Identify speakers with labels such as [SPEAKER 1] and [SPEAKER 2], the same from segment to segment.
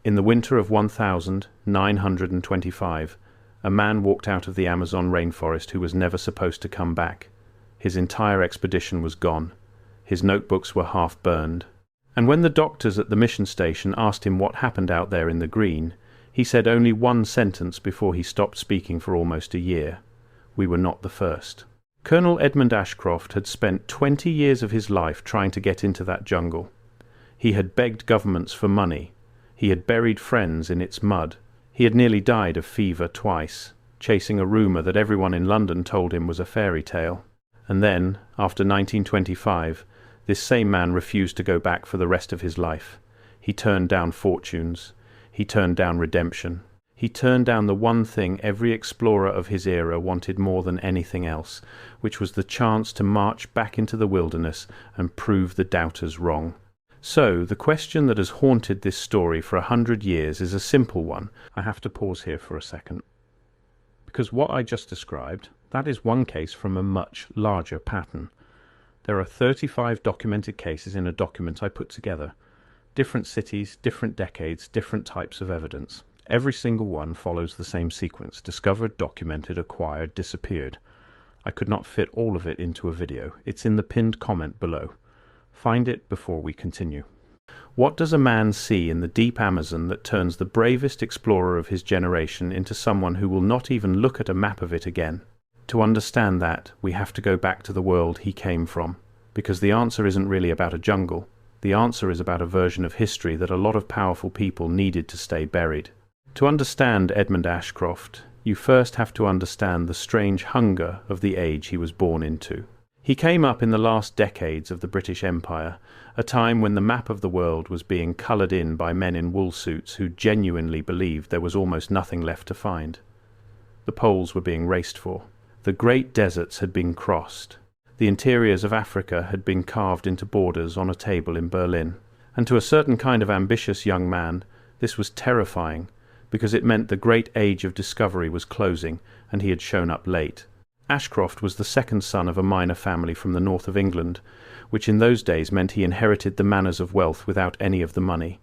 [SPEAKER 1] In the winter of 1925, a man walked out of the Amazon rainforest who was never supposed to come back. His entire expedition was gone. His notebooks were half burned. And when the doctors at the mission station asked him what happened out there in the green, he said only one sentence before he stopped speaking for almost a year. We were not the first. Colonel Edmund Ashcroft had spent 20 years of his life trying to get into that jungle. He had begged governments for money. He had buried friends in its mud. He had nearly died of fever twice, chasing a rumour that everyone in London told him was a fairy tale. And then, after 1925, this same man refused to go back for the rest of his life. He turned down fortunes. He turned down redemption. He turned down the one thing every explorer of his era wanted more than anything else, which was the chance to march back into the wilderness and prove the doubters wrong. So, the question that has haunted this story for 100 years is a simple one. I have to pause here for a second. Because what I just described, that is one case from a much larger pattern. There are 35 documented cases in a document I put together. Different cities, different decades, different types of evidence. Every single one follows the same sequence: discovered, documented, acquired, disappeared. I could not fit all of it into a video. It's in the pinned comment below. Find it before we continue. What does a man see in the deep Amazon that turns the bravest explorer of his generation into someone who will not even look at a map of it again? To understand that, we have to go back to the world he came from, because the answer isn't really about a jungle. The answer is about a version of history that a lot of powerful people needed to stay buried. To understand Edmund Ashcroft, you first have to understand the strange hunger of the age he was born into. He came up in the last decades of the British Empire, a time when the map of the world was being coloured in by men in wool suits who genuinely believed there was almost nothing left to find. The poles were being raced for. The great deserts had been crossed. The interiors of Africa had been carved into borders on a table in Berlin. And to a certain kind of ambitious young man, this was terrifying, because it meant the great age of discovery was closing, and he had shown up late. Ashcroft was the second son of a miner family from the north of England, which in those days meant he inherited the manors of wealth without any of the money.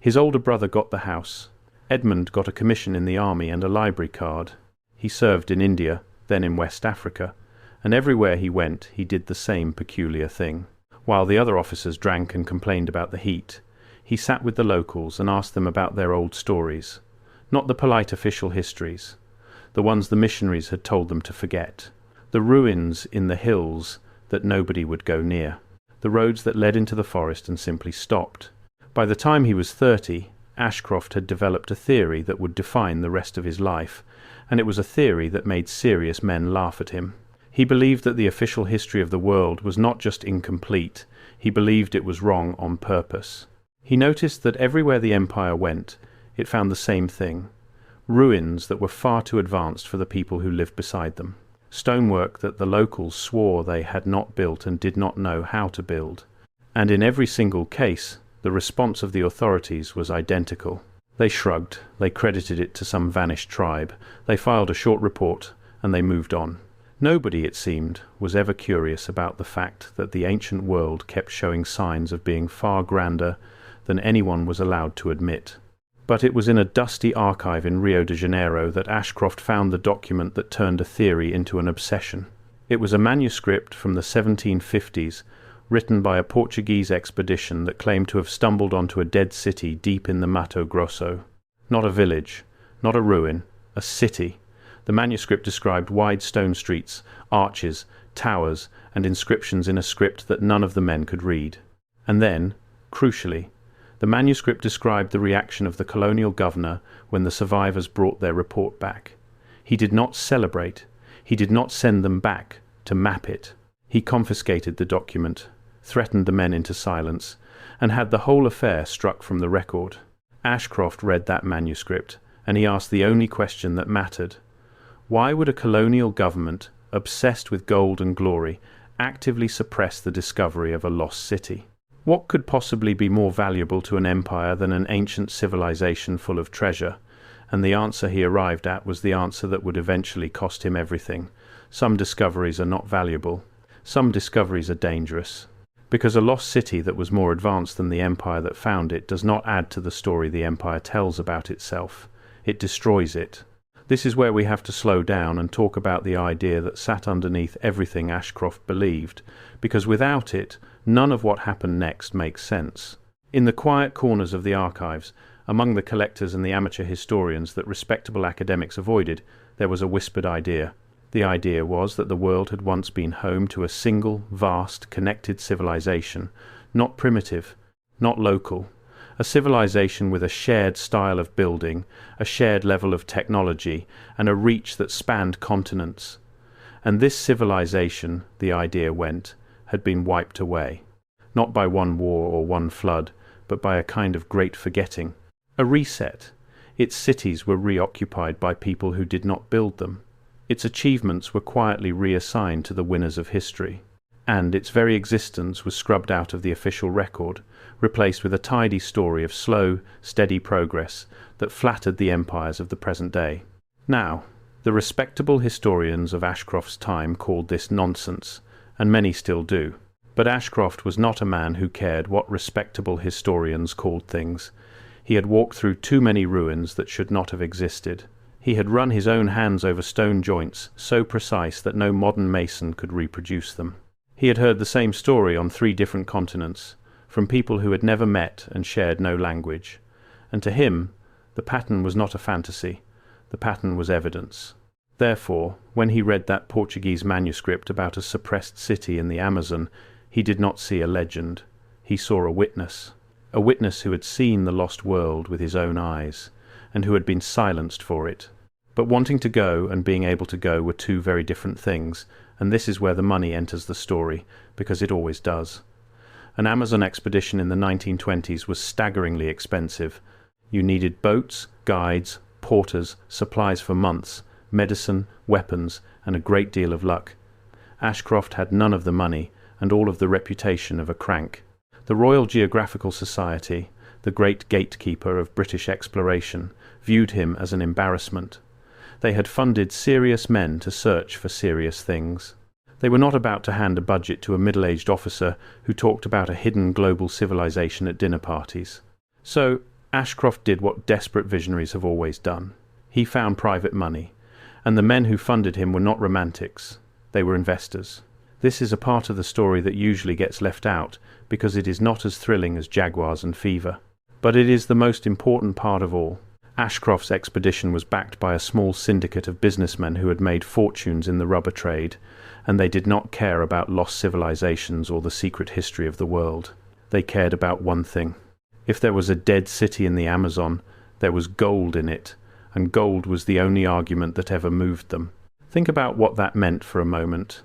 [SPEAKER 1] His older brother got the house. Edmund got a commission in the army and a library card. He served in India, then in West Africa, and everywhere he went he did the same peculiar thing. While the other officers drank and complained about the heat, he sat with the locals and asked them about their old stories, not the polite official histories, the ones the missionaries had told them to forget, the ruins in the hills that nobody would go near, the roads that led into the forest and simply stopped. By the time he was 30, Ashcroft had developed a theory that would define the rest of his life, and it was a theory that made serious men laugh at him. He believed that the official history of the world was not just incomplete, he believed it was wrong on purpose. He noticed that everywhere the empire went, it found the same thing: ruins that were far too advanced for the people who lived beside them, stonework that the locals swore they had not built and did not know how to build. And in every single case, the response of the authorities was identical. They shrugged, they credited it to some vanished tribe, they filed a short report, and they moved on. Nobody, it seemed, was ever curious about the fact that the ancient world kept showing signs of being far grander than anyone was allowed to admit. But it was in a dusty archive in Rio de Janeiro that Ashcroft found the document that turned a theory into an obsession. It was a manuscript from the 1750s, written by a Portuguese expedition that claimed to have stumbled onto a dead city deep in the Mato Grosso. Not a village, not a ruin, a city. The manuscript described wide stone streets, arches, towers, and inscriptions in a script that none of the men could read. And then, crucially, the manuscript described the reaction of the colonial governor when the survivors brought their report back. He did not celebrate. He did not send them back to map it. He confiscated the document, threatened the men into silence, and had the whole affair struck from the record. Ashcroft read that manuscript, and he asked the only question that mattered. Why would a colonial government, obsessed with gold and glory, actively suppress the discovery of a lost city? What could possibly be more valuable to an empire than an ancient civilization full of treasure? And the answer he arrived at was the answer that would eventually cost him everything. Some discoveries are not valuable. Some discoveries are dangerous. because a lost city that was more advanced than the empire that found it does not add to the story the empire tells about itself. It destroys it. This is where we have to slow down and talk about the idea that sat underneath everything Ashcroft believed, because without it, none of what happened next makes sense. In the quiet corners of the archives, among the collectors and the amateur historians that respectable academics avoided, there was a whispered idea. The idea was that the world had once been home to a single, vast, connected civilization, not primitive, not local, a civilization with a shared style of building, a shared level of technology, and a reach that spanned continents. And this civilization, the idea went, had been wiped away, not by one war or one flood, but by a kind of great forgetting, a reset. Its cities were reoccupied by people who did not build them. Its achievements were quietly reassigned to the winners of history, and its very existence was scrubbed out of the official record, replaced with a tidy story of slow, steady progress that flattered the empires of the present day. Now, the respectable historians of Ashcroft's time called this nonsense, and many still do. But Ashcroft was not a man who cared what respectable historians called things. He had walked through too many ruins that should not have existed. He had run his own hands over stone joints so precise that no modern mason could reproduce them. He had heard the same story on 3 different continents, from people who had never met and shared no language. And to him, the pattern was not a fantasy. The pattern was evidence. Therefore, when he read that Portuguese manuscript about a suppressed city in the Amazon, he did not see a legend. He saw a witness who had seen the lost world with his own eyes, and who had been silenced for it. But wanting to go and being able to go were 2 very different things, and this is where the money enters the story, because it always does. An Amazon expedition in the 1920s was staggeringly expensive. You needed boats, guides, porters, supplies for months, medicine, weapons, and a great deal of luck. Ashcroft had none of the money, and all of the reputation of a crank. The Royal Geographical Society, the great gatekeeper of British exploration, viewed him as an embarrassment. They had funded serious men to search for serious things. They were not about to hand a budget to a middle-aged officer who talked about a hidden global civilization at dinner parties. So Ashcroft did what desperate visionaries have always done. He found private money, and the men who funded him were not romantics. They were investors. This is a part of the story that usually gets left out because it is not as thrilling as Jaguars and Fever. But it is the most important part of all. Ashcroft's expedition was backed by a small syndicate of businessmen who had made fortunes in the rubber trade, and they did not care about lost civilizations or the secret history of the world. They cared about one thing. If there was a dead city in the Amazon, there was gold in it, and gold was the only argument that ever moved them. Think about what that meant for a moment.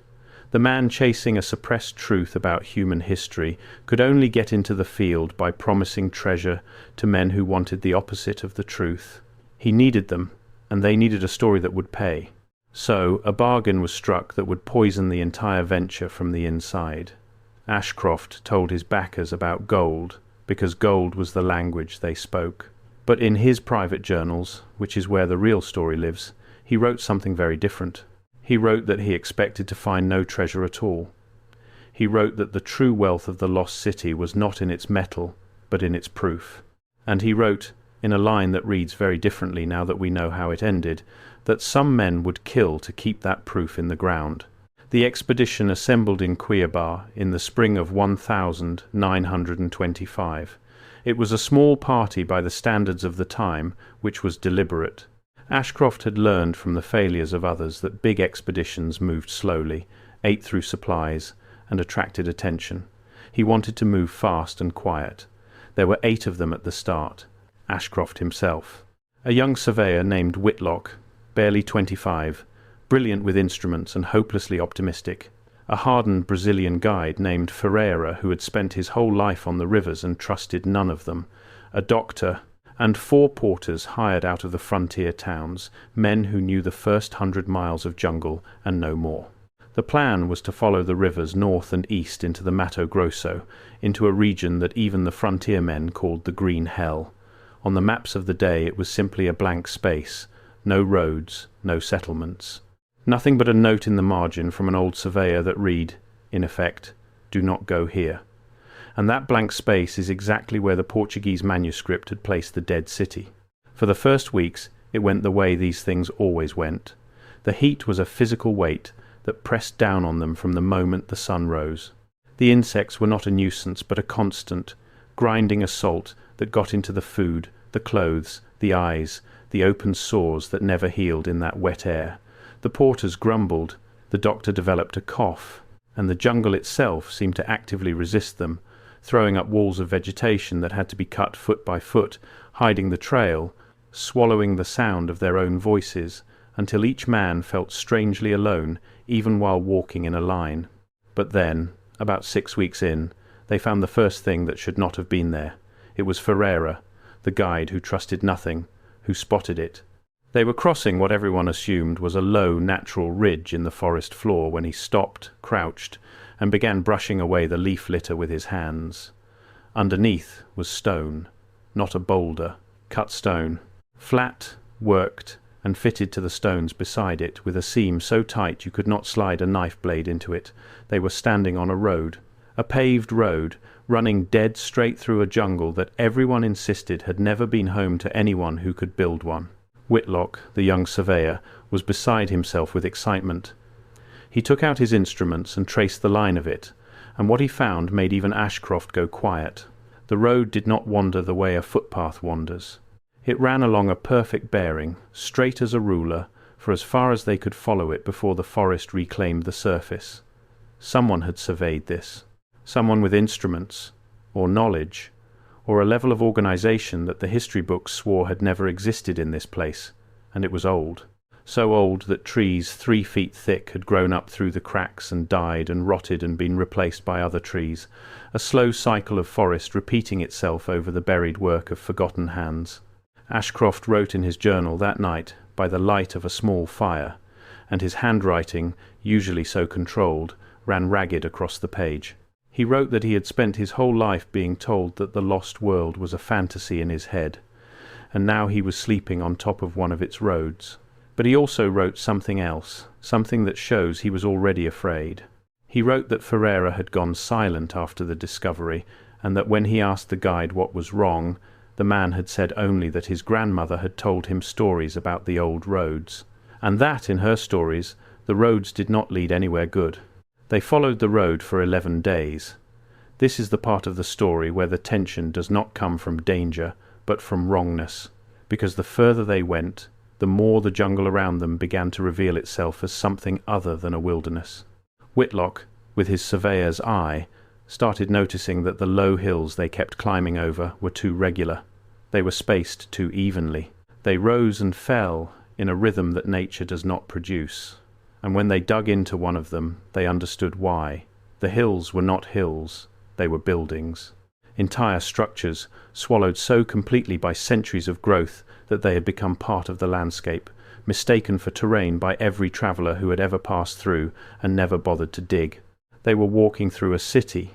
[SPEAKER 1] The man chasing a suppressed truth about human history could only get into the field by promising treasure to men who wanted the opposite of the truth. He needed them, and they needed a story that would pay. So a bargain was struck that would poison the entire venture from the inside. Ashcroft told his backers about gold, because gold was the language they spoke. But in his private journals, which is where the real story lives, he wrote something very different. He wrote that he expected to find no treasure at all. He wrote that the true wealth of the lost city was not in its metal, but in its proof. And he wrote, in a line that reads very differently now that we know how it ended, that some men would kill to keep that proof in the ground. The expedition assembled in Cuiabá in the spring of 1925. It was a small party by the standards of the time, which was deliberate. Ashcroft had learned from the failures of others that big expeditions moved slowly, ate through supplies, and attracted attention. He wanted to move fast and quiet. There were 8 of them at the start. Ashcroft himself. A young surveyor named Whitlock, barely 25, brilliant with instruments and hopelessly optimistic. A hardened Brazilian guide named Ferreira, who had spent his whole life on the rivers and trusted none of them. A doctor, and 4 porters hired out of the frontier towns, men who knew the first 100 miles of jungle and no more. The plan was to follow the rivers north and east into the Mato Grosso, into a region that even the frontier men called the Green Hell. On the maps of the day it was simply a blank space, no roads, no settlements. Nothing but a note in the margin from an old surveyor that read, in effect, "Do not go here." and that blank space is exactly where the Portuguese manuscript had placed the dead city. For the first weeks, it went the way these things always went. The heat was a physical weight that pressed down on them from the moment the sun rose. The insects were not a nuisance, but a constant, grinding assault that got into the food, the clothes, the eyes, the open sores that never healed in that wet air. The porters grumbled, the doctor developed a cough, and the jungle itself seemed to actively resist them, throwing up walls of vegetation that had to be cut foot by foot, hiding the trail, swallowing the sound of their own voices, until each man felt strangely alone, even while walking in a line. But then, about 6 weeks in, they found the first thing that should not have been there. It was Ferreira, the guide who trusted nothing, who spotted it. They were crossing what everyone assumed was a low, natural ridge in the forest floor when he stopped, crouched, and began brushing away the leaf litter with his hands. Underneath was stone, not a boulder, cut stone, flat, worked, and fitted to the stones beside it, with a seam so tight you could not slide a knife blade into it. They were standing on a road, a paved road, running dead straight through a jungle that everyone insisted had never been home to anyone who could build one. Whitlock, the young surveyor, was beside himself with excitement. He took out his instruments and traced the line of it, and what he found made even Ashcroft go quiet. The road did not wander the way a footpath wanders. It ran along a perfect bearing, straight as a ruler, for as far as they could follow it before the forest reclaimed the surface. Someone had surveyed this. Someone with instruments, or knowledge, or a level of organization that the history books swore had never existed in this place, and it was old. So old that trees 3 feet thick had grown up through the cracks and died and rotted and been replaced by other trees, a slow cycle of forest repeating itself over the buried work of forgotten hands. Ashcroft wrote in his journal that night by the light of a small fire, and his handwriting, usually so controlled, ran ragged across the page. He wrote that he had spent his whole life being told that the lost world was a fantasy in his head, and now he was sleeping on top of one of its roads. But he also wrote something else, something that shows he was already afraid. He wrote that Ferreira had gone silent after the discovery, and that when he asked the guide what was wrong, the man had said only that his grandmother had told him stories about the old roads, and that, in her stories, the roads did not lead anywhere good. They followed the road for 11 days. This is the part of the story where the tension does not come from danger, but from wrongness, because the further they went, the more the jungle around them began to reveal itself as something other than a wilderness. Whitlock, with his surveyor's eye, started noticing that the low hills they kept climbing over were too regular. They were spaced too evenly. They rose and fell in a rhythm that nature does not produce. And when they dug into one of them, they understood why. The hills were not hills, they were buildings. Entire structures, swallowed so completely by centuries of growth that they had become part of the landscape, mistaken for terrain by every traveller who had ever passed through and never bothered to dig. They were walking through a city.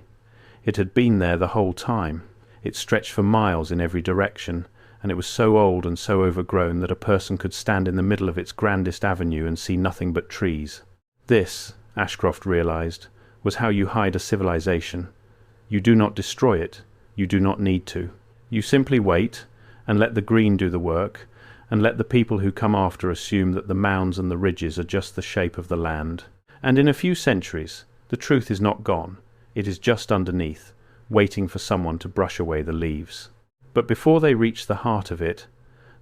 [SPEAKER 1] It had been there the whole time. It stretched for miles in every direction, and it was so old and so overgrown that a person could stand in the middle of its grandest avenue and see nothing but trees. This, Ashcroft realized, was how you hide a civilization. You do not destroy it. You do not need to. You simply wait, and let the green do the work, and let the people who come after assume that the mounds and the ridges are just the shape of the land. And in a few centuries, the truth is not gone. It is just underneath, waiting for someone to brush away the leaves. But before they reached the heart of it,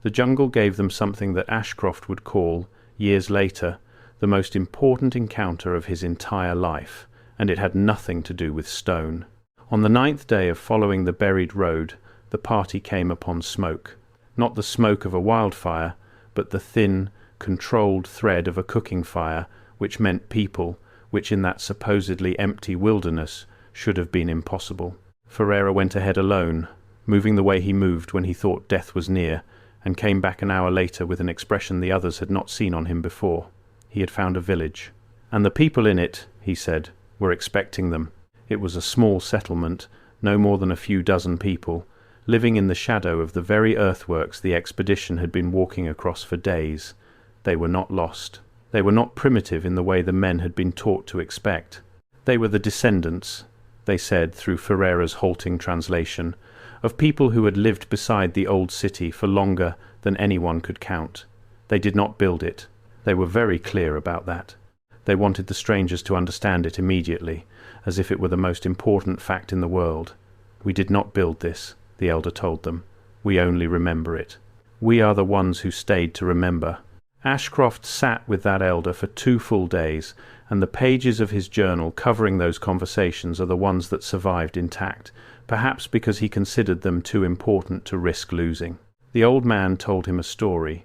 [SPEAKER 1] the jungle gave them something that Ashcroft would call, years later, the most important encounter of his entire life, and it had nothing to do with stone. On the 9th day of following the buried road, the party came upon smoke. Not the smoke of a wildfire, but the thin, controlled thread of a cooking fire, which meant people, which in that supposedly empty wilderness should have been impossible. Ferreira went ahead alone, moving the way he moved when he thought death was near, and came back an hour later with an expression the others had not seen on him before. He had found a village. And the people in it, he said, were expecting them. It was a small settlement, no more than a few dozen people, living in the shadow of the very earthworks the expedition had been walking across for days. They were not lost. They were not primitive in the way the men had been taught to expect. They were the descendants, they said through Ferreira's halting translation, of people who had lived beside the old city for longer than anyone could count. They did not build it. They were very clear about that. They wanted the strangers to understand it immediately, as if it were the most important fact in the world. We did not build this, the elder told them. We only remember it. We are the ones who stayed to remember. Ashcroft sat with that elder for 2 full days, and the pages of his journal covering those conversations are the ones that survived intact, perhaps because he considered them too important to risk losing. The old man told him a story,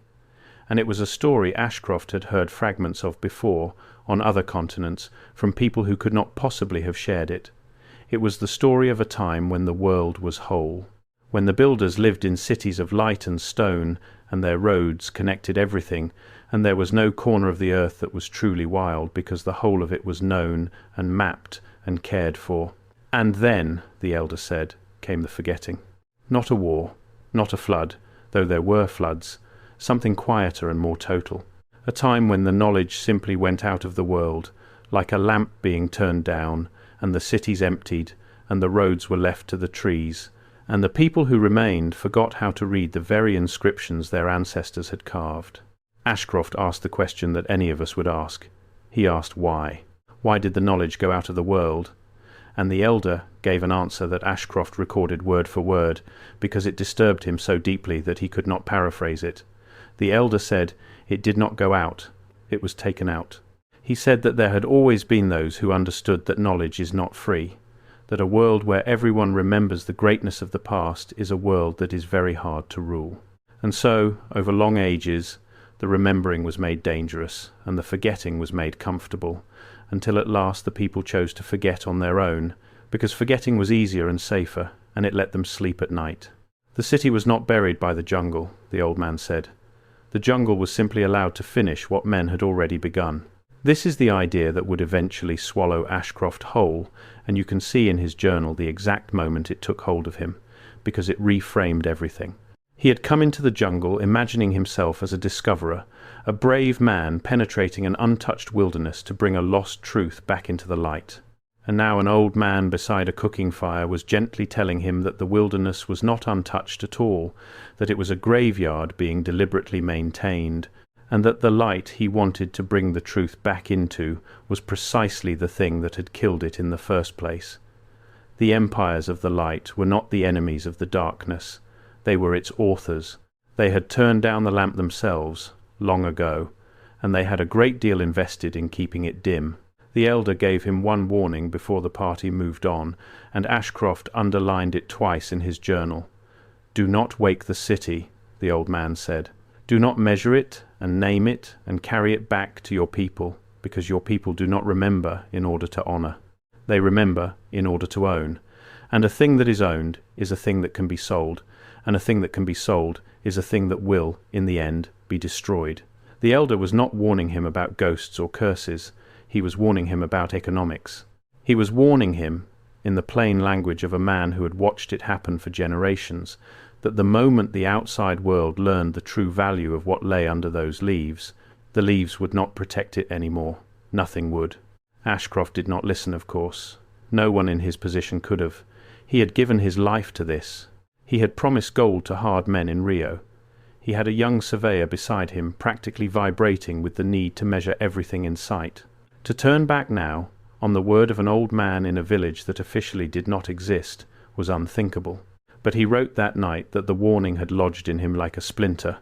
[SPEAKER 1] and it was a story Ashcroft had heard fragments of before, on other continents, from people who could not possibly have shared it. It was the story of a time when the world was whole, when the builders lived in cities of light and stone, and their roads connected everything, and there was no corner of the earth that was truly wild, because the whole of it was known and mapped and cared for. And then, the elder said, came the forgetting. Not a war, not a flood, though there were floods, something quieter and more total. A time when the knowledge simply went out of the world, like a lamp being turned down, and the cities emptied, and the roads were left to the trees, and the people who remained forgot how to read the very inscriptions their ancestors had carved. Ashcroft asked the question that any of us would ask. He asked why. Why did the knowledge go out of the world? And the elder gave an answer that Ashcroft recorded word for word, because it disturbed him so deeply that he could not paraphrase it. The elder said it did not go out, it was taken out. He said that there had always been those who understood that knowledge is not free, that a world where everyone remembers the greatness of the past is a world that is very hard to rule. And so, over long ages, the remembering was made dangerous, and the forgetting was made comfortable, until at last the people chose to forget on their own, because forgetting was easier and safer, and it let them sleep at night. The city was not buried by the jungle, the old man said. The jungle was simply allowed to finish what men had already begun. This is the idea that would eventually swallow Ashcroft whole, and you can see in his journal the exact moment it took hold of him, because it reframed everything. He had come into the jungle imagining himself as a discoverer, a brave man penetrating an untouched wilderness to bring a lost truth back into the light. And now an old man beside a cooking fire was gently telling him that the wilderness was not untouched at all, that it was a graveyard being deliberately maintained, and that the light he wanted to bring the truth back into was precisely the thing that had killed it in the first place. The empires of the light were not the enemies of the darkness. They were its authors. They had turned down the lamp themselves, long ago, and they had a great deal invested in keeping it dim. The elder gave him one warning before the party moved on, and Ashcroft underlined it twice in his journal. "Do not wake the city," the old man said. "Do not measure it and name it and carry it back to your people, because your people do not remember in order to honor. They remember in order to own. And a thing that is owned is a thing that can be sold, and a thing that can be sold is a thing that will, in the end, be destroyed." The elder was not warning him about ghosts or curses. He was warning him about economics. He was warning him, in the plain language of a man who had watched it happen for generations, that the moment the outside world learned the true value of what lay under those leaves, the leaves would not protect it any more. Nothing would. Ashcroft did not listen, of course. No one in his position could have. He had given his life to this. He had promised gold to hard men in Rio. He had a young surveyor beside him, practically vibrating with the need to measure everything in sight. To turn back now, on the word of an old man in a village that officially did not exist, was unthinkable. But he wrote that night that the warning had lodged in him like a splinter,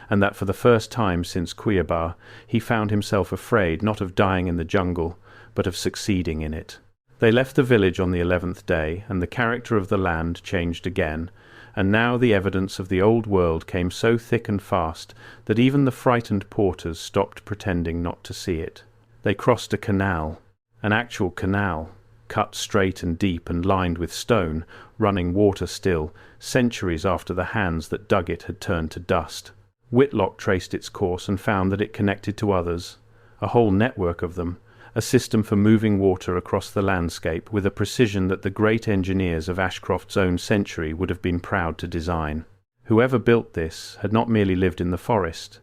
[SPEAKER 1] and that for the first time since Cuiabá he found himself afraid not of dying in the jungle, but of succeeding in it. They left the village on the 11th day, and the character of the land changed again, and now the evidence of the old world came so thick and fast that even the frightened porters stopped pretending not to see it. They crossed a canal, an actual canal, cut straight and deep and lined with stone, running water still, centuries after the hands that dug it had turned to dust. Whitlock traced its course and found that it connected to others, a whole network of them, a system for moving water across the landscape with a precision that the great engineers of Ashcroft's own century would have been proud to design. Whoever built this had not merely lived in the forest.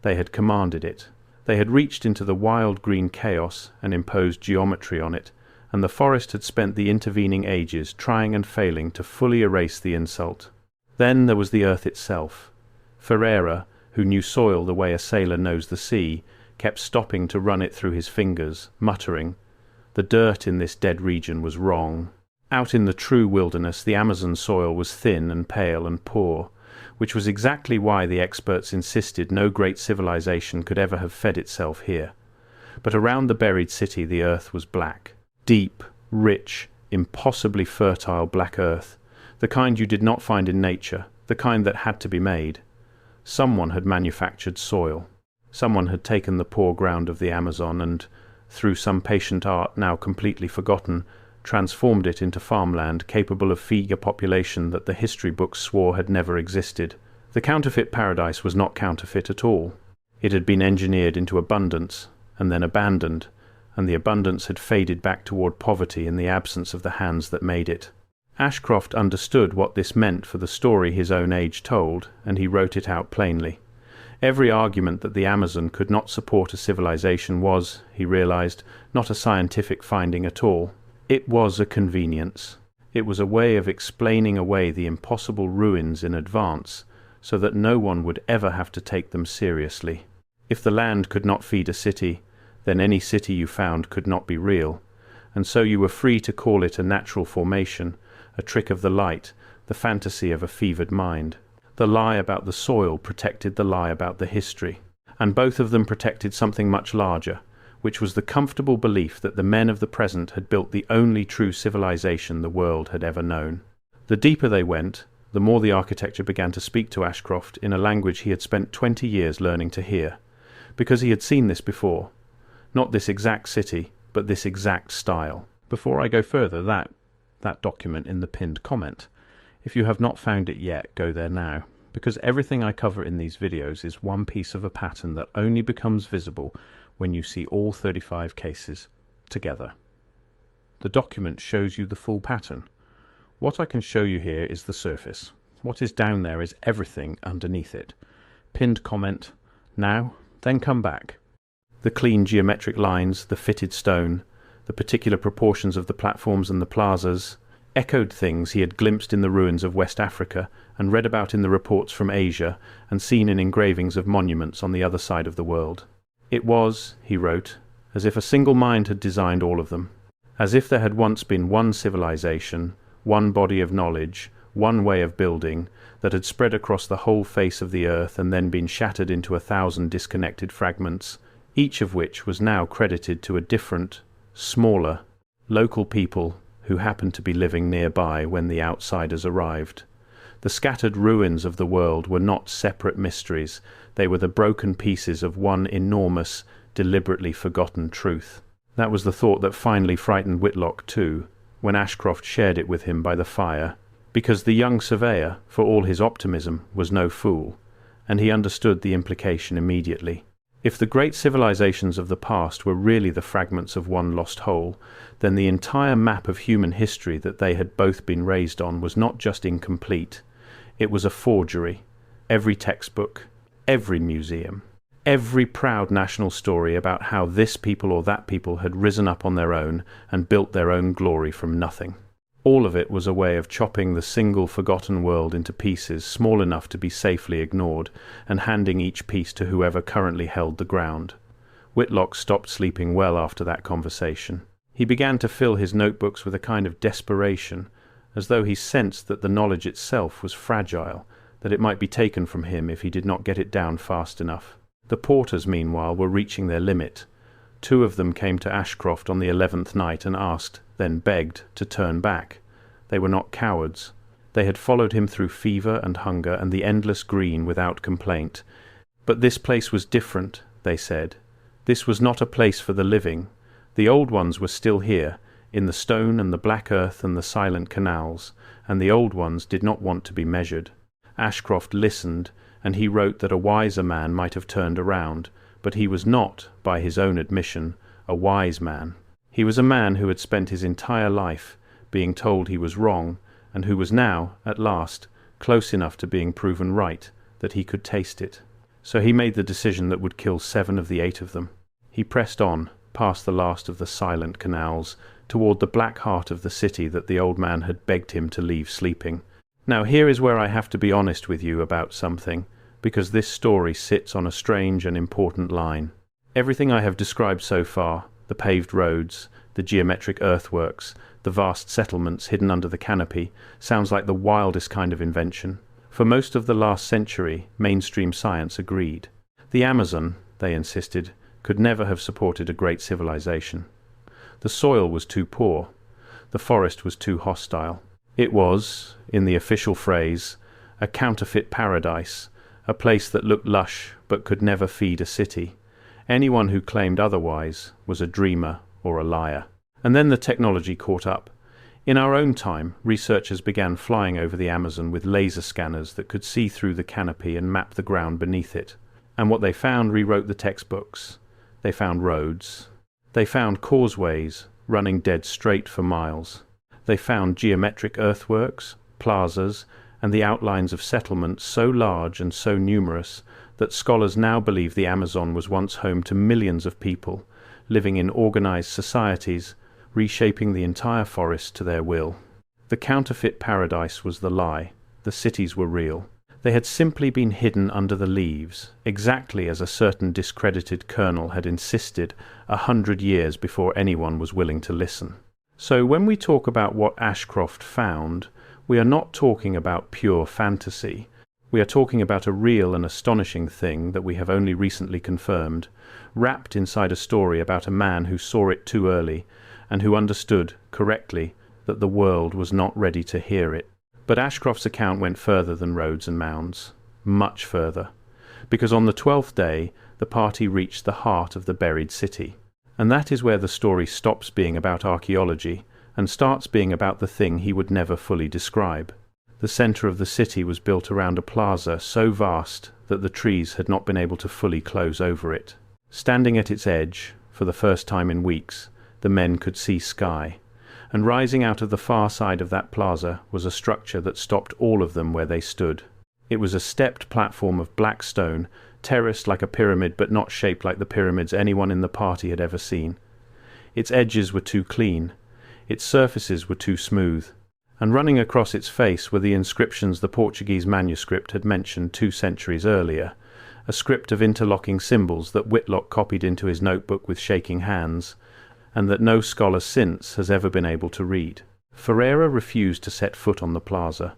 [SPEAKER 1] They had commanded it. They had reached into the wild green chaos and imposed geometry on it, and the forest had spent the intervening ages trying and failing to fully erase the insult. Then there was the earth itself. Ferreira, who knew soil the way a sailor knows the sea, kept stopping to run it through his fingers, muttering, "The dirt in this dead region was wrong." Out in the true wilderness, the Amazon soil was thin and pale and poor, which was exactly why the experts insisted no great civilization could ever have fed itself here. But around the buried city the earth was black. Deep, rich, impossibly fertile black earth, the kind you did not find in nature, the kind that had to be made. Someone had manufactured soil. Someone had taken the poor ground of the Amazon and, through some patient art now completely forgotten, transformed it into farmland capable of feeding a population that the history books swore had never existed. The counterfeit paradise was not counterfeit at all. It had been engineered into abundance, and then abandoned, and the abundance had faded back toward poverty in the absence of the hands that made it. Ashcroft understood what this meant for the story his own age told, and he wrote it out plainly. Every argument that the Amazon could not support a civilization was, he realized, not a scientific finding at all. It was a convenience. It was a way of explaining away the impossible ruins in advance, so that no one would ever have to take them seriously. If the land could not feed a city, then any city you found could not be real, and so you were free to call it a natural formation, a trick of the light, the fantasy of a fevered mind. The lie about the soil protected the lie about the history, and both of them protected something much larger, which was the comfortable belief that the men of the present had built the only true civilization the world had ever known. The deeper they went, the more the architecture began to speak to Ashcroft in a language he had spent 20 years learning to hear, because he had seen this before. Not this exact city, but this exact style. Before I go further, that document in the pinned comment. If you have not found it yet, go there now, because everything I cover in these videos is one piece of a pattern that only becomes visible when you see all 35 cases together. The document shows you the full pattern. What I can show you here is the surface. What is down there is everything underneath it. Pinned comment, now, then come back. The clean geometric lines, the fitted stone, the particular proportions of the platforms and the plazas, echoed things he had glimpsed in the ruins of West Africa and read about in the reports from Asia and seen in engravings of monuments on the other side of the world. It was, he wrote, as if a single mind had designed all of them, as if there had once been one civilization, one body of knowledge, one way of building, that had spread across the whole face of the earth and then been shattered into 1,000 disconnected fragments, each of which was now credited to a different, smaller, local people who happened to be living nearby when the outsiders arrived. The scattered ruins of the world were not separate mysteries, they were the broken pieces of one enormous, deliberately forgotten truth. That was the thought that finally frightened Whitlock too, when Ashcroft shared it with him by the fire, because the young surveyor, for all his optimism, was no fool, and he understood the implication immediately. If the great civilizations of the past were really the fragments of one lost whole, then the entire map of human history that they had both been raised on was not just incomplete, it was a forgery. Every textbook, every museum, every proud national story about how this people or that people had risen up on their own and built their own glory from nothing. All of it was a way of chopping the single forgotten world into pieces small enough to be safely ignored, and handing each piece to whoever currently held the ground. Whitlock stopped sleeping well after that conversation. He began to fill his notebooks with a kind of desperation, as though he sensed that the knowledge itself was fragile, that it might be taken from him if he did not get it down fast enough. The porters, meanwhile, were reaching their limit. 2 of them came to Ashcroft on the 11th night and asked, then begged, to turn back. They were not cowards. They had followed him through fever and hunger and the endless green without complaint. But this place was different, they said. This was not a place for the living. The old ones were still here, in the stone and the black earth and the silent canals, and the old ones did not want to be measured. Ashcroft listened, and he wrote that a wiser man might have turned around, but he was not, by his own admission, a wise man. He was a man who had spent his entire life being told he was wrong, and who was now, at last, close enough to being proven right that he could taste it. So he made the decision that would kill 7 of the 8 of them. He pressed on, past the last of the silent canals, toward the black heart of the city that the old man had begged him to leave sleeping. Now here is where I have to be honest with you about something, because this story sits on a strange and important line. Everything I have described so far, the paved roads, the geometric earthworks, the vast settlements hidden under the canopy, sounds like the wildest kind of invention. For most of the last century, mainstream science agreed. The Amazon, they insisted, could never have supported a great civilization. The soil was too poor. The forest was too hostile. It was, in the official phrase, a counterfeit paradise, a place that looked lush but could never feed a city. Anyone who claimed otherwise was a dreamer or a liar. And then the technology caught up. In our own time, researchers began flying over the Amazon with laser scanners that could see through the canopy and map the ground beneath it. And what they found rewrote the textbooks. They found roads. They found causeways running dead straight for miles. They found geometric earthworks, plazas, and the outlines of settlements so large and so numerous that scholars now believe the Amazon was once home to millions of people, living in organized societies, reshaping the entire forest to their will. The counterfeit paradise was the lie. The cities were real. They had simply been hidden under the leaves, exactly as a certain discredited colonel had insisted 100 years before anyone was willing to listen. So when we talk about what Ashcroft found, we are not talking about pure fantasy. We are talking about a real and astonishing thing that we have only recently confirmed, wrapped inside a story about a man who saw it too early and who understood, correctly, that the world was not ready to hear it. But Ashcroft's account went further than roads and mounds, much further, because on the 12th day the party reached the heart of the buried city. And that is where the story stops being about archaeology and starts being about the thing he would never fully describe. The centre of the city was built around a plaza so vast that the trees had not been able to fully close over it. Standing at its edge, for the first time in weeks, the men could see sky, and rising out of the far side of that plaza was a structure that stopped all of them where they stood. It was a stepped platform of black stone, terraced like a pyramid but not shaped like the pyramids anyone in the party had ever seen. Its edges were too clean, its surfaces were too smooth, and running across its face were the inscriptions the Portuguese manuscript had mentioned 2 centuries earlier, a script of interlocking symbols that Whitlock copied into his notebook with shaking hands, and that no scholar since has ever been able to read. Ferreira refused to set foot on the plaza.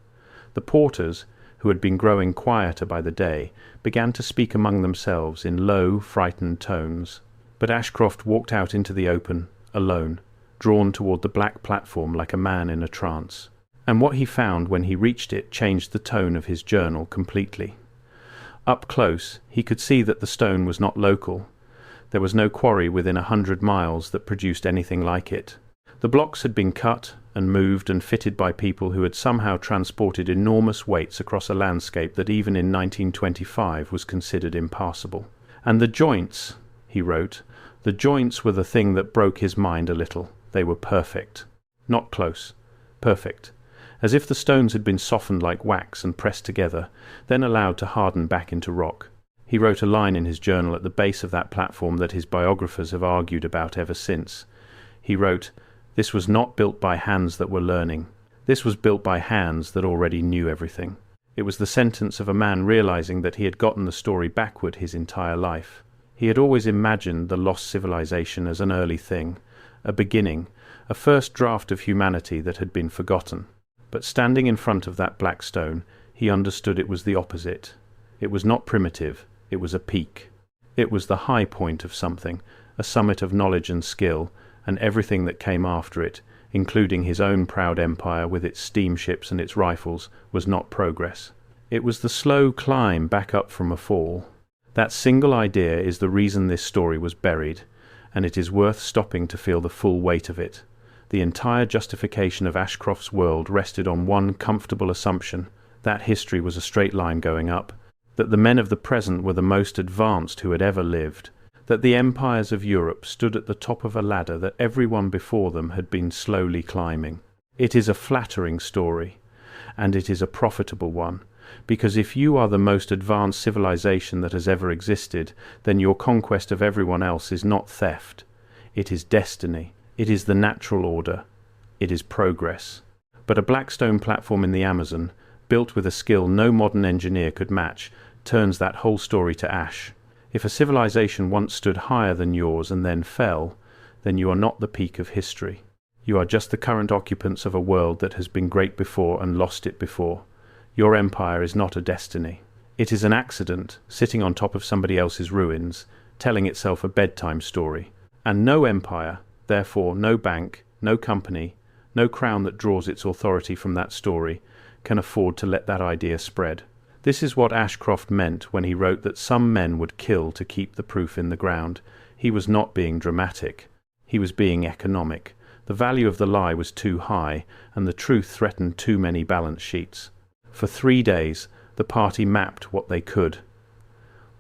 [SPEAKER 1] The porters, who had been growing quieter by the day, began to speak among themselves in low, frightened tones. But Ashcroft walked out into the open, alone, drawn toward the black platform like a man in a trance. And what he found when he reached it changed the tone of his journal completely. Up close, he could see that the stone was not local. There was no quarry within 100 miles that produced anything like it. The blocks had been cut and moved and fitted by people who had somehow transported enormous weights across a landscape that even in 1925 was considered impassable. And the joints, he wrote, the joints were the thing that broke his mind a little. They were perfect. Not close. Perfect. As if the stones had been softened like wax and pressed together, then allowed to harden back into rock. He wrote a line in his journal at the base of that platform that his biographers have argued about ever since. He wrote, "This was not built by hands that were learning. This was built by hands that already knew everything." It was the sentence of a man realizing that he had gotten the story backward his entire life. He had always imagined the lost civilization as an early thing, a beginning, a first draft of humanity that had been forgotten. But standing in front of that black stone, he understood it was the opposite. It was not primitive, it was a peak. It was the high point of something, a summit of knowledge and skill, and everything that came after it, including his own proud empire with its steamships and its rifles, was not progress. It was the slow climb back up from a fall. That single idea is the reason this story was buried, and it is worth stopping to feel the full weight of it. The entire justification of Ashcroft's world rested on one comfortable assumption, that history was a straight line going up, that the men of the present were the most advanced who had ever lived, that the empires of Europe stood at the top of a ladder that everyone before them had been slowly climbing. It is a flattering story, and it is a profitable one, because if you are the most advanced civilization that has ever existed, then your conquest of everyone else is not theft. It is destiny. It is the natural order. It is progress. But a black stone platform in the Amazon, built with a skill no modern engineer could match, turns that whole story to ash. If a civilization once stood higher than yours and then fell, then you are not the peak of history. You are just the current occupants of a world that has been great before and lost it before. Your empire is not a destiny. It is an accident, sitting on top of somebody else's ruins, telling itself a bedtime story. And no empire, therefore no bank, no company, no crown that draws its authority from that story, can afford to let that idea spread. This is what Ashcroft meant when he wrote that some men would kill to keep the proof in the ground. He was not being dramatic. He was being economic. The value of the lie was too high, and the truth threatened too many balance sheets. For 3 days, the party mapped what they could.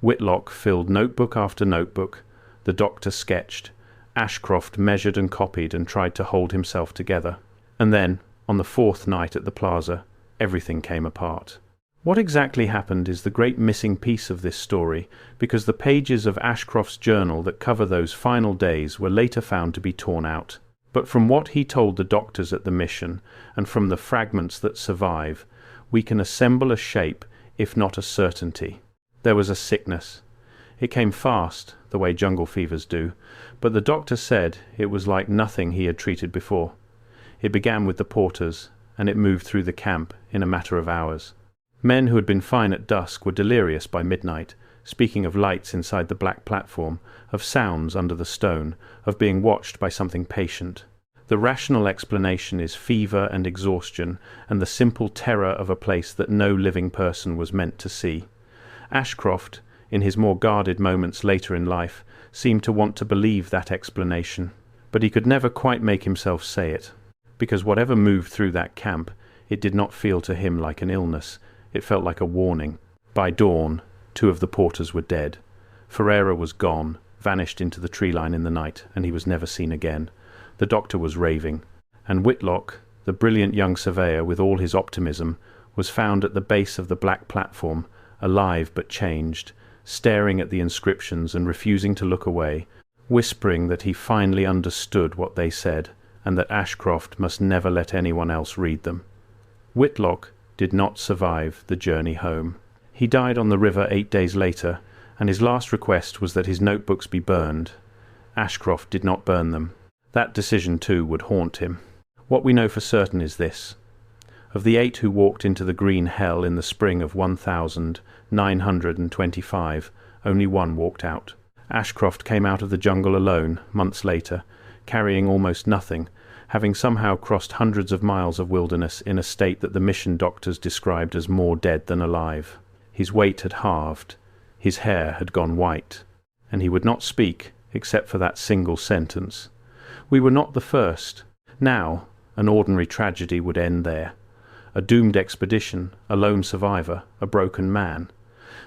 [SPEAKER 1] Whitlock filled notebook after notebook. The doctor sketched. Ashcroft measured and copied and tried to hold himself together. And then, on the 4th night at the plaza, everything came apart. What exactly happened is the great missing piece of this story, because the pages of Ashcroft's journal that cover those final days were later found to be torn out. But from what he told the doctors at the mission, and from the fragments that survive, we can assemble a shape, if not a certainty. There was a sickness. It came fast, the way jungle fevers do, but the doctor said it was like nothing he had treated before. It began with the porters, and it moved through the camp in a matter of hours. Men who had been fine at dusk were delirious by midnight, speaking of lights inside the black platform, of sounds under the stone, of being watched by something patient. The rational explanation is fever and exhaustion, and the simple terror of a place that no living person was meant to see. Ashcroft, in his more guarded moments later in life, seemed to want to believe that explanation, but he could never quite make himself say it, because whatever moved through that camp, it did not feel to him like an illness. It felt like a warning. By dawn, 2 of the porters were dead. Ferreira was gone, vanished into the tree line in the night, and he was never seen again. The doctor was raving, and Whitlock, the brilliant young surveyor with all his optimism, was found at the base of the black platform, alive but changed, staring at the inscriptions and refusing to look away, whispering that he finally understood what they said, and that Ashcroft must never let anyone else read them. Whitlock did not survive the journey home. He died on the river 8 days later, and his last request was that his notebooks be burned. Ashcroft did not burn them. That decision, too, would haunt him. What we know for certain is this. Of the 8 who walked into the green hell in the spring of 1925, only 1 walked out. Ashcroft came out of the jungle alone, months later, carrying almost nothing, having somehow crossed hundreds of miles of wilderness in a state that the mission doctors described as more dead than alive. His weight had halved. His hair had gone white. And he would not speak, except for that single sentence. We were not the first. Now, an ordinary tragedy would end there. A doomed expedition, a lone survivor, a broken man.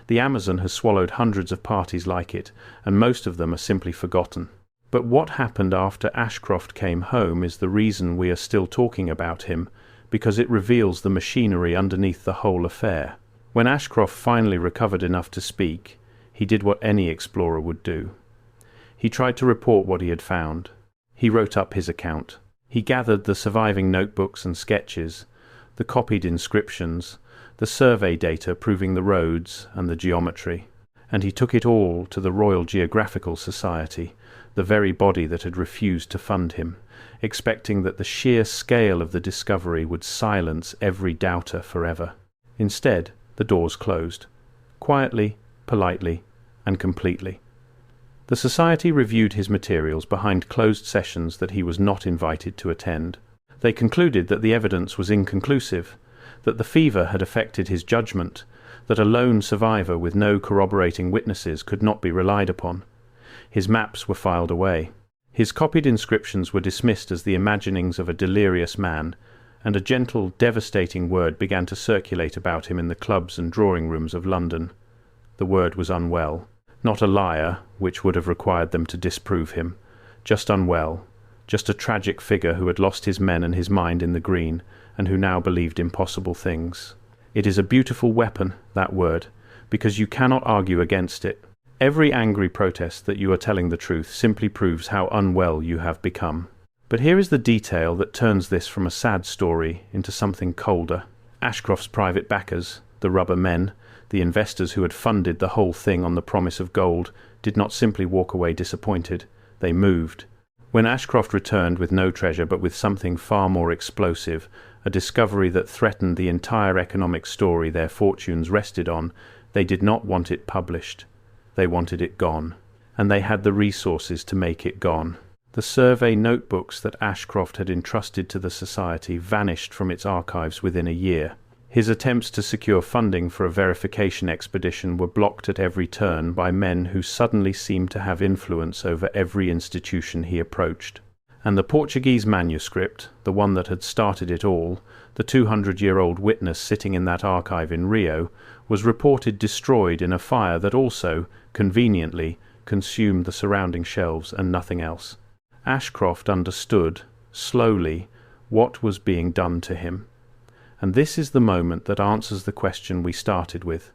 [SPEAKER 1] The Amazon has swallowed hundreds of parties like it, and most of them are simply forgotten. But what happened after Ashcroft came home is the reason we are still talking about him, because it reveals the machinery underneath the whole affair. When Ashcroft finally recovered enough to speak, he did what any explorer would do. He tried to report what he had found. He wrote up his account. He gathered the surviving notebooks and sketches, the copied inscriptions, the survey data proving the roads and the geometry, and he took it all to the Royal Geographical Society, the very body that had refused to fund him, expecting that the sheer scale of the discovery would silence every doubter forever. Instead, the doors closed, quietly, politely, and completely. The Society reviewed his materials behind closed sessions that he was not invited to attend. They concluded that the evidence was inconclusive, that the fever had affected his judgment, that a lone survivor with no corroborating witnesses could not be relied upon. His maps were filed away. His copied inscriptions were dismissed as the imaginings of a delirious man, and a gentle, devastating word began to circulate about him in the clubs and drawing rooms of London. The word was unwell. Not a liar, which would have required them to disprove him. Just unwell. Just a tragic figure who had lost his men and his mind in the green, and who now believed impossible things. It is a beautiful weapon, that word, because you cannot argue against it. Every angry protest that you are telling the truth simply proves how unwell you have become. But here is the detail that turns this from a sad story into something colder. Ashcroft's private backers, the rubber men, the investors who had funded the whole thing on the promise of gold, did not simply walk away disappointed. They moved. When Ashcroft returned with no treasure but with something far more explosive, a discovery that threatened the entire economic story their fortunes rested on, they did not want it published. They wanted it gone. And they had the resources to make it gone. The survey notebooks that Ashcroft had entrusted to the society vanished from its archives within a year. His attempts to secure funding for a verification expedition were blocked at every turn by men who suddenly seemed to have influence over every institution he approached. And the Portuguese manuscript, the one that had started it all, the 200-year-old witness sitting in that archive in Rio, was reported destroyed in a fire that also, conveniently, consumed the surrounding shelves and nothing else. Ashcroft understood, slowly, what was being done to him. And this is the moment that answers the question we started with.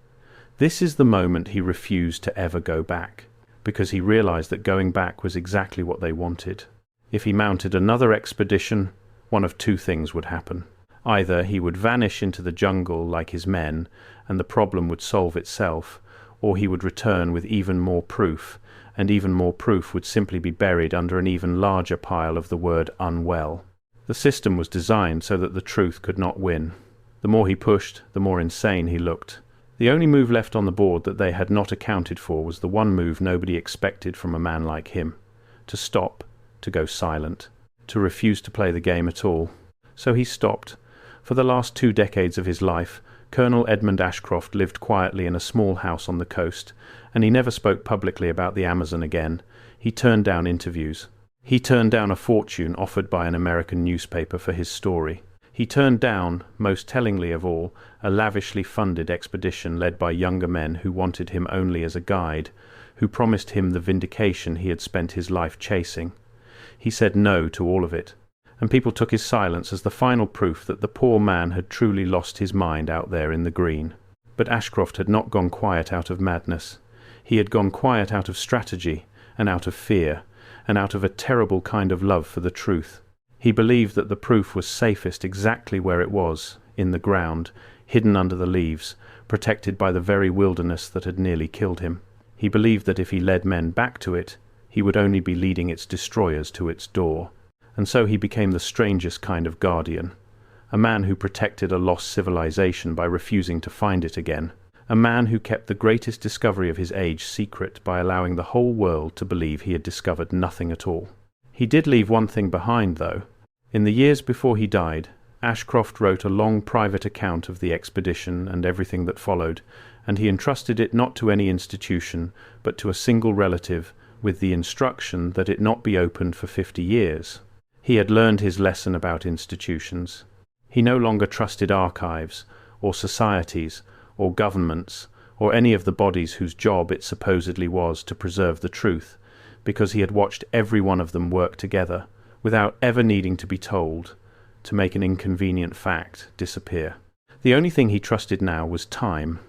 [SPEAKER 1] This is the moment he refused to ever go back, because he realized that going back was exactly what they wanted. If he mounted another expedition, one of two things would happen. Either he would vanish into the jungle like his men, and the problem would solve itself, or he would return with even more proof, and even more proof would simply be buried under an even larger pile of the word unwell. The system was designed so that the truth could not win. The more he pushed, the more insane he looked. The only move left on the board that they had not accounted for was the one move nobody expected from a man like him: to stop, to go silent, to refuse to play the game at all. So he stopped. For the last 2 decades of his life, Colonel Edmund Ashcroft lived quietly in a small house on the coast, and he never spoke publicly about the Amazon again. He turned down interviews. He turned down a fortune offered by an American newspaper for his story. He turned down, most tellingly of all, a lavishly funded expedition led by younger men who wanted him only as a guide, who promised him the vindication he had spent his life chasing. He said no to all of it, and people took his silence as the final proof that the poor man had truly lost his mind out there in the green. But Ashcroft had not gone quiet out of madness. He had gone quiet out of strategy, and out of fear, and out of a terrible kind of love for the truth. He believed that the proof was safest exactly where it was, in the ground, hidden under the leaves, protected by the very wilderness that had nearly killed him. He believed that if he led men back to it, he would only be leading its destroyers to its door. And so he became the strangest kind of guardian, a man who protected a lost civilization by refusing to find it again, a man who kept the greatest discovery of his age secret by allowing the whole world to believe he had discovered nothing at all. He did leave one thing behind, though. In the years before he died, Ashcroft wrote a long private account of the expedition and everything that followed, and he entrusted it not to any institution, but to a single relative, with the instruction that it not be opened for 50 years. He had learned his lesson about institutions. He no longer trusted archives, or societies, or governments, or any of the bodies whose job it supposedly was to preserve the truth, because he had watched every one of them work together, without ever needing to be told, to make an inconvenient fact disappear. The only thing he trusted now was time,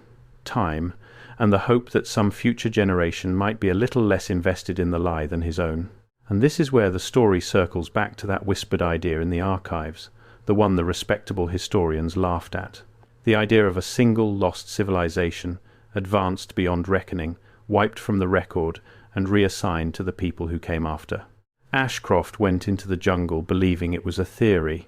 [SPEAKER 1] and the hope that some future generation might be a little less invested in the lie than his own. And this is where the story circles back to that whispered idea in the archives, the one the respectable historians laughed at. The idea of a single lost civilization, advanced beyond reckoning, wiped from the record, and reassigned to the people who came after. Ashcroft went into the jungle believing it was a theory.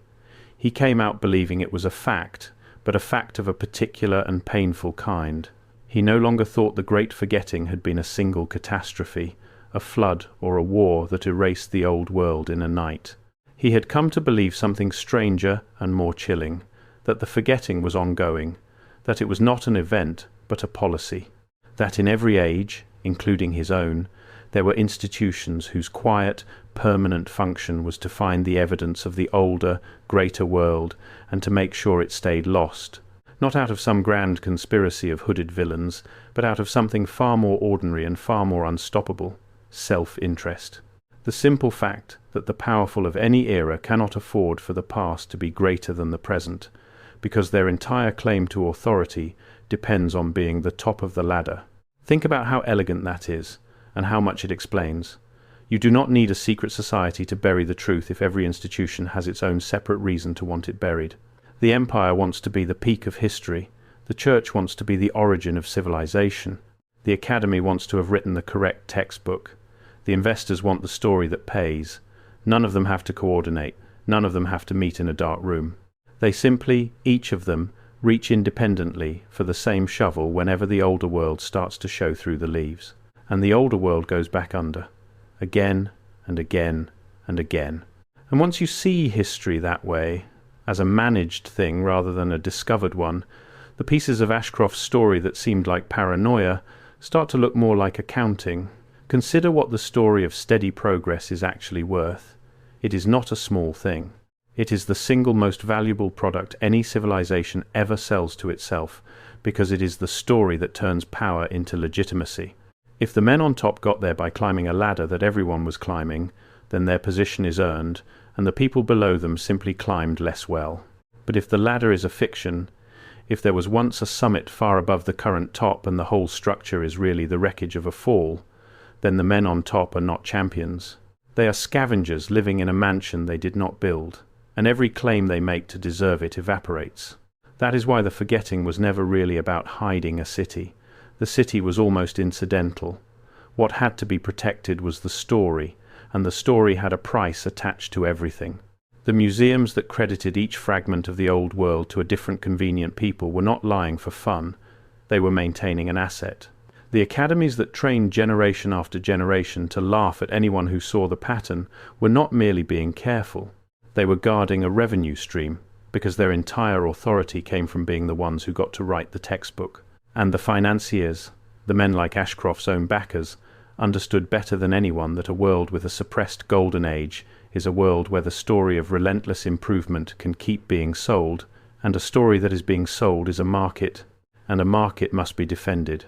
[SPEAKER 1] He came out believing it was a fact, but a fact of a particular and painful kind. He no longer thought the Great Forgetting had been a single catastrophe, a flood or a war that erased the old world in a night. He had come to believe something stranger and more chilling, that the forgetting was ongoing, that it was not an event but a policy, that in every age, including his own, there were institutions whose quiet, permanent function was to find the evidence of the older, greater world and to make sure it stayed lost, not out of some grand conspiracy of hooded villains, but out of something far more ordinary and far more unstoppable: self-interest. The simple fact that the powerful of any era cannot afford for the past to be greater than the present, because their entire claim to authority depends on being the top of the ladder. Think about how elegant that is, and how much it explains. You do not need a secret society to bury the truth if every institution has its own separate reason to want it buried. The empire wants to be the peak of history. The church wants to be the origin of civilization. The academy wants to have written the correct textbook. The investors want the story that pays. None of them have to coordinate. None of them have to meet in a dark room. They simply, each of them, reach independently for the same shovel whenever the older world starts to show through the leaves. And the older world goes back under. Again and again and again. And once you see history that way, as a managed thing rather than a discovered one, the pieces of Ashcroft's story that seemed like paranoia start to look more like accounting. Consider what the story of steady progress is actually worth. It is not a small thing. It is the single most valuable product any civilization ever sells to itself, because it is the story that turns power into legitimacy. If the men on top got there by climbing a ladder that everyone was climbing, then their position is earned, and the people below them simply climbed less well. But if the ladder is a fiction, if there was once a summit far above the current top and the whole structure is really the wreckage of a fall, then the men on top are not champions. They are scavengers living in a mansion they did not build, and every claim they make to deserve it evaporates. That is why the forgetting was never really about hiding a city. The city was almost incidental. What had to be protected was the story, and the story had a price attached to everything. The museums that credited each fragment of the old world to a different convenient people were not lying for fun. They were maintaining an asset. The academies that trained generation after generation to laugh at anyone who saw the pattern were not merely being careful. They were guarding a revenue stream, because their entire authority came from being the ones who got to write the textbook. And the financiers, the men like Ashcroft's own backers, understood better than anyone that a world with a suppressed golden age is a world where the story of relentless improvement can keep being sold, and a story that is being sold is a market, and a market must be defended.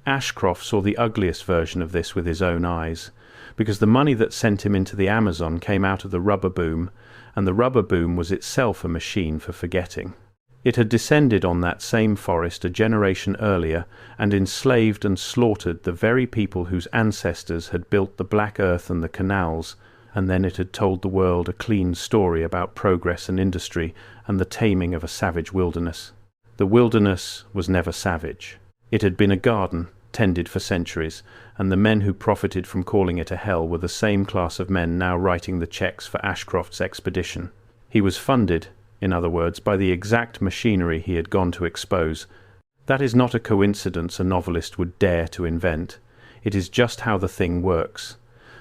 [SPEAKER 1] Ashcroft saw the ugliest version of this with his own eyes, because the money that sent him into the Amazon came out of the rubber boom, and the rubber boom was itself a machine for forgetting. It had descended on that same forest a generation earlier and enslaved and slaughtered the very people whose ancestors had built the black earth and the canals, and then it had told the world a clean story about progress and industry and the taming of a savage wilderness. The wilderness was never savage. It had been a garden, tended for centuries, and the men who profited from calling it a hell were the same class of men now writing the checks for Ashcroft's expedition. He was funded, in other words, by the exact machinery he had gone to expose. That is not a coincidence a novelist would dare to invent. It is just how the thing works.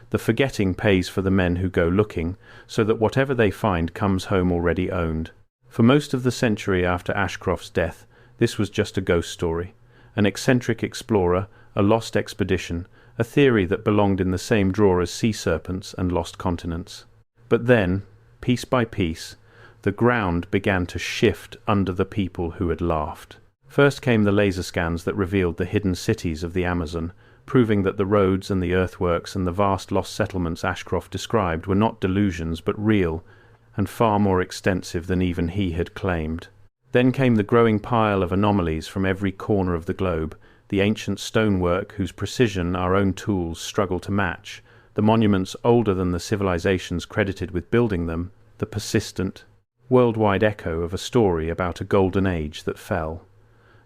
[SPEAKER 1] The forgetting pays for the men who go looking, so that whatever they find comes home already owned. For most of the century after Ashcroft's death, this was just a ghost story, an eccentric explorer, a lost expedition, a theory that belonged in the same drawer as sea serpents and lost continents. But then, piece by piece, the ground began to shift under the people who had laughed. First came the laser scans that revealed the hidden cities of the Amazon, proving that the roads and the earthworks and the vast lost settlements Ashcroft described were not delusions but real, and far more extensive than even he had claimed. Then came the growing pile of anomalies from every corner of the globe, the ancient stonework whose precision our own tools struggle to match, the monuments older than the civilizations credited with building them, the persistent, worldwide echo of a story about a golden age that fell.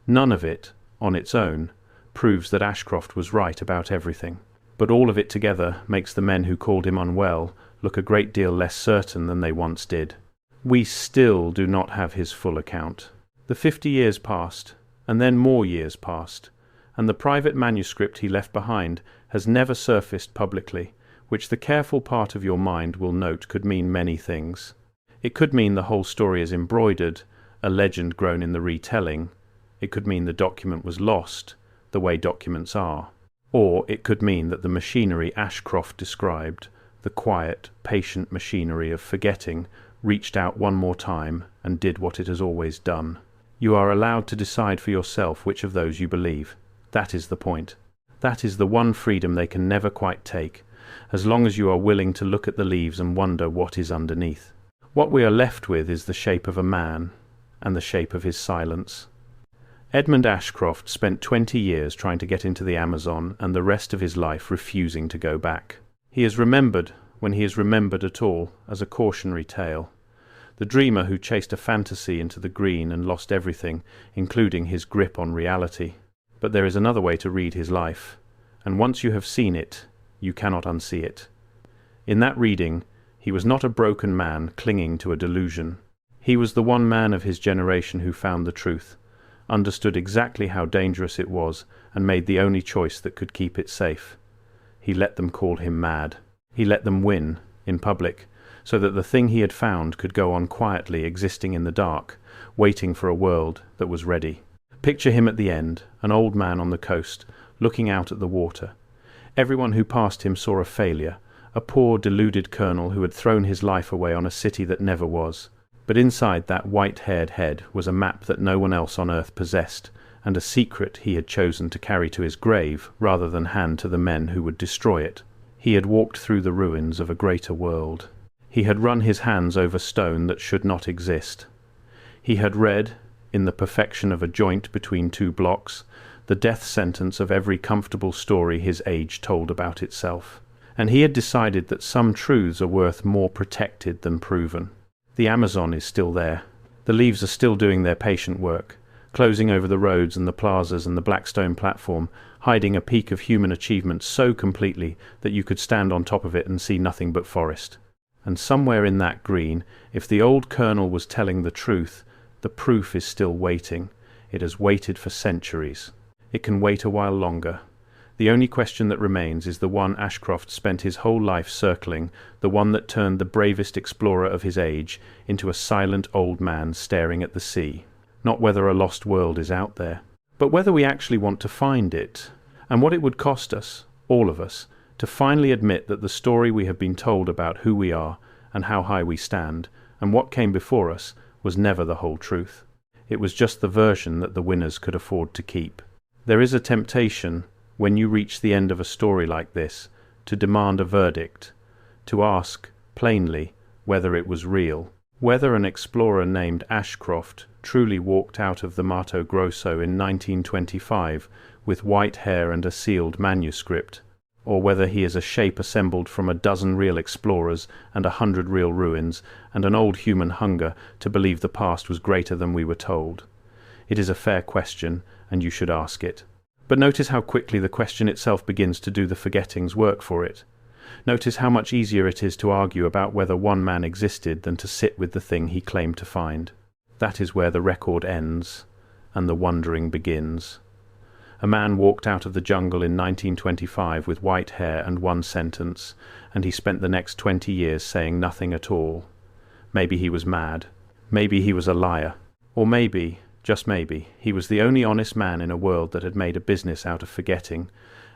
[SPEAKER 1] None of it, on its own, proves that Ashcroft was right about everything, but all of it together makes the men who called him unwell look a great deal less certain than they once did. We still do not have his full account. The 50 years passed, and then more years passed, and the private manuscript he left behind has never surfaced publicly, which the careful part of your mind will note could mean many things. It could mean the whole story is embroidered, a legend grown in the retelling. It could mean the document was lost, the way documents are. Or it could mean that the machinery Ashcroft described, the quiet, patient machinery of forgetting, reached out one more time and did what it has always done. You are allowed to decide for yourself which of those you believe. That is the point. That is the one freedom they can never quite take, as long as you are willing to look at the leaves and wonder what is underneath. What we are left with is the shape of a man, and the shape of his silence. Edmund Ashcroft spent 20 years trying to get into the Amazon and the rest of his life refusing to go back. He is remembered, when he is remembered at all, as a cautionary tale. The dreamer who chased a fantasy into the green and lost everything, including his grip on reality. But there is another way to read his life, and once you have seen it, you cannot unsee it. In that reading, he was not a broken man clinging to a delusion. He was the one man of his generation who found the truth, understood exactly how dangerous it was, and made the only choice that could keep it safe. He let them call him mad. He let them win, in public, so that the thing he had found could go on quietly existing in the dark, waiting for a world that was ready. Picture him at the end, an old man on the coast, looking out at the water. Everyone who passed him saw a failure, a poor, deluded colonel who had thrown his life away on a city that never was. But inside that white-haired head was a map that no one else on earth possessed, and a secret he had chosen to carry to his grave rather than hand to the men who would destroy it. He had walked through the ruins of a greater world. He had run his hands over stone that should not exist. He had read, in the perfection of a joint between two blocks, the death sentence of every comfortable story his age told about itself. And he had decided that some truths are worth more protected than proven. The Amazon is still there. The leaves are still doing their patient work, closing over the roads and the plazas and the Blackstone platform, hiding a peak of human achievement so completely that you could stand on top of it and see nothing but forest. And somewhere in that green, if the old colonel was telling the truth, the proof is still waiting. It has waited for centuries. It can wait a while longer. The only question that remains is the one Ashcroft spent his whole life circling, the one that turned the bravest explorer of his age into a silent old man staring at the sea. Not whether a lost world is out there, but whether we actually want to find it, and what it would cost us, all of us, to finally admit that the story we have been told about who we are and how high we stand, and what came before us, was never the whole truth. It was just the version that the winners could afford to keep. There is a temptation, when you reach the end of a story like this, to demand a verdict, to ask, plainly, whether it was real, whether an explorer named Ashcroft truly walked out of the Mato Grosso in 1925 with white hair and a sealed manuscript, or whether he is a shape assembled from a dozen real explorers and 100 real ruins and an old human hunger to believe the past was greater than we were told. It is a fair question, and you should ask it. But notice how quickly the question itself begins to do the forgetting's work for it. Notice how much easier it is to argue about whether one man existed than to sit with the thing he claimed to find. That is where the record ends, and the wondering begins. A man walked out of the jungle in 1925 with white hair and one sentence, and he spent the next 20 years saying nothing at all. Maybe he was mad. Maybe he was a liar. Or maybe, just maybe, he was the only honest man in a world that had made a business out of forgetting,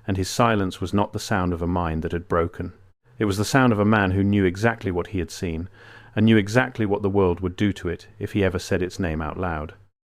[SPEAKER 1] and his silence was not the sound of a mind that had broken. It was the sound of a man who knew exactly what he had seen, and knew exactly what the world would do to it if he ever said its name out loud.